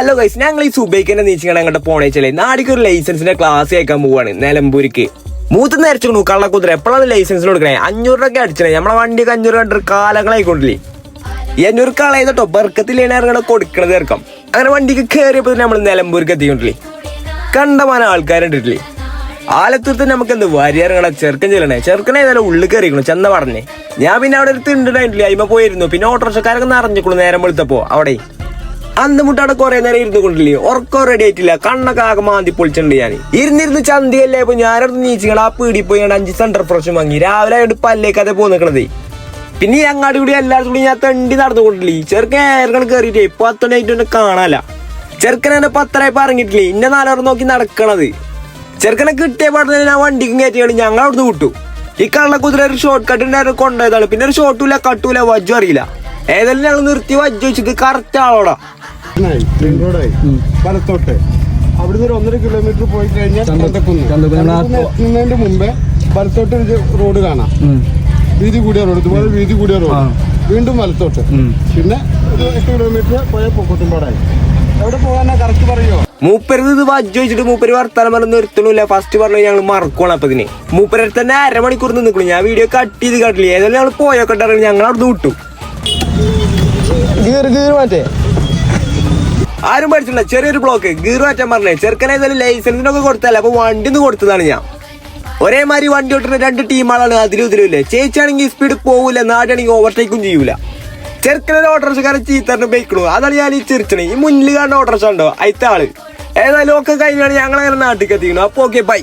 Hello guys, ഞങ്ങൾ ഈ സുബൈക്കിന്റെ നീച്ചിങ്ങനെ അങ്ങോട്ട് പോണേച്ചല്ലേ നാടിക്ക് ഒരു ലൈസൻസിന്റെ ക്ലാസ് കേൾക്കാൻ പോവാണ് നിലമ്പൂരിക്ക്. മൂത്ത് നേരച്ചു കള്ളക്കുതിര എപ്പോഴാണ് ലൈസൻസിന് കൊടുക്കണേ? 500 രൂപ അടിച്ചേ. നമ്മളെ വണ്ടിയൊക്കെ 500 രൂപ കാലങ്ങളായിക്കൊണ്ടില്ലേ. ഈ 500 കളയുന്നട്ടോ ബർക്കത്തിലാണ് ഇറങ്ങണ കൊടുക്കണത് ഇറക്കാം. അങ്ങനെ വണ്ടിക്ക് കയറിയപ്പോ നമ്മൾ നിലമ്പൂർക്ക് എത്തിക്കൊണ്ടില്ലേ. കണ്ടമാനം ആൾക്കാരുണ്ടിട്ടില്ലേ. ആലത്തൂർത്ത് നമുക്ക് എന്ത് വരി ഇറങ്ങണ ചെറുക്കൻ ചെല്ലണേ. ചെറുക്കനെ ഏതായാലും ഉള്ളിൽ കയറിക്കണു ചെന്ന പറഞ്ഞേ. ഞാൻ പിന്നെ അവിടെ ഒരു തിണ്ടിട്ടായിട്ടില്ലേ, അതിമ പോയിരുന്നു. പിന്നെ ഓട്ടോറിക്ഷക്കാരൊക്കെ നിറഞ്ഞിക്കണു നേരം വെളുത്തപ്പോ. അവിടെ അന്ന് മുട്ടവിടെ കുറെ നേരം ഇരുന്ന് കൊണ്ടില്ലേ, ഉറക്കം റെഡി ആയിട്ടില്ല. കണ്ണൊക്കെ ആകെ മാന്തി പൊളിച്ചിട്ടുണ്ട്. ഞാൻ ഇരുന്നിരുന്ന് ചന്തിയല്ലേ. ഇപ്പൊ ഞാനവിടെ നീച്ചിങ്ങളെ ആ പീടി പോയി 5 സെന്റർ ഫ്രഷ് വാങ്ങി. രാവിലെ ആയിട്ട് പല്ലേക്കതെ പോ നിക്കണതേ. പിന്നെ ഈ അങ്ങാടി കൂടി എല്ലായിടത്തും കൂടി ഞാൻ തണ്ടി നടന്നുകൊണ്ടില്ലേ. ചെറുക്കൻ ഏറെക്കണ കയറിയിട്ടേ 10 മണിയായിട്ട് കാണാല. ചെറുക്കനെ 10:30 ഇറങ്ങിയിട്ടില്ലേ. ഇന്നെ 4 നോക്കി നടക്കണത്. ചെറുക്കനെ കിട്ടിയ പാടുന്ന ഞാൻ വണ്ടിക്കും കയറ്റിയാണ് ഞങ്ങൾ അവിടുന്ന് വിട്ടു. ഈ കള്ളക്കുതിര ഒരു ഷോർട്ട് കട്ട് ഉണ്ടായിരുന്നു കൊണ്ടുപോയതാണ്. പിന്നെ ഒരു ഷോർട്ടുമില്ല കട്ടൂല വജ്ജും അറിയില്ല. ഏതായാലും ഞങ്ങൾ നിർത്തി വജ്ജു വെച്ചിട്ട് കറക്റ്റ് ആളോടാ വലത്തോട്ട് അവിടുന്ന് ഒരു 1.5 കിലോമീറ്റർ പോയി കഴിഞ്ഞാൽ എത്തുന്നതിന്റെ മുമ്പേ വലത്തോട്ട് ഒരു റോഡ് കാണാം. വീതി കൂടിയ റോഡ്, ഇതുപോലെ വീതി കൂടിയ റോഡ്. വീണ്ടും വലത്തോട്ട്, പിന്നെ ഒരു 8 കിലോമീറ്റർ പോയ പൊക്കത്തുംപാടായി. എവിടെ പോകാനാ കറക്റ്റ് പറയോ? മൂപ്പര് ഇത് വജ്ജു വെച്ചിട്ട് മൂപ്പര് വർത്താനം പറഞ്ഞ് നിർത്തണില്ല. ഫസ്റ്റ് പറഞ്ഞു ഞങ്ങൾ മറക്കണം. അപ്പൊ ഇതിന് മൂപ്പര് തന്നെ 1/2 മണിക്കൂർ നിൽക്കണം. ഞാൻ വീഡിയോ കട്ട് ചെയ്ത് കാട്ടില്ലേ. ഏതായാലും ഞങ്ങൾ പോയൊക്കെ ഇറങ്ങി ഞങ്ങൾ അവിടുന്ന് വിട്ടു. മാറ്റേ ആരും പഠിച്ചില്ല. ചെറിയൊരു ബ്ലോക്ക് ഗീർ മാറ്റാൻ പറഞ്ഞേ. ചെറുക്കനെ ഏതായാലും ലൈസൻസിനൊക്കെ കൊടുത്തല്ല. അപ്പൊ വണ്ടി കൊടുത്തതാണ് ഞാൻ. ഒരേമാതിരി വണ്ടി ഓട്ടുന്ന 2 ടീമാളാണ്. അതിലും ഇതിലുമില്ലേ. ചേച്ചിയാണെങ്കിൽ സ്പീഡ് പോകൂല, നാടാണെങ്കിൽ ഓവർടേക്കും ചെയ്യൂല. ചെറുക്കനൊരു ഓട്ടോറിക്ഷക്കാരൻ ചീത്തറിന് ബൈക്കണു. അതാണ് ഞാൻ ഈ ചിരിച്ചണേ. ഈ മുന്നിൽ കാണുന്ന ഓട്ടോറിക്ഷ ഉണ്ടോ അയത്ത ആള്. ഏതായാലും ഒക്കെ കഴിഞ്ഞാണ് ഞങ്ങളങ്ങനെ നാട്ടിലേക്ക് എത്തിക്കണം. അപ്പൊ ഓക്കെ ബൈ.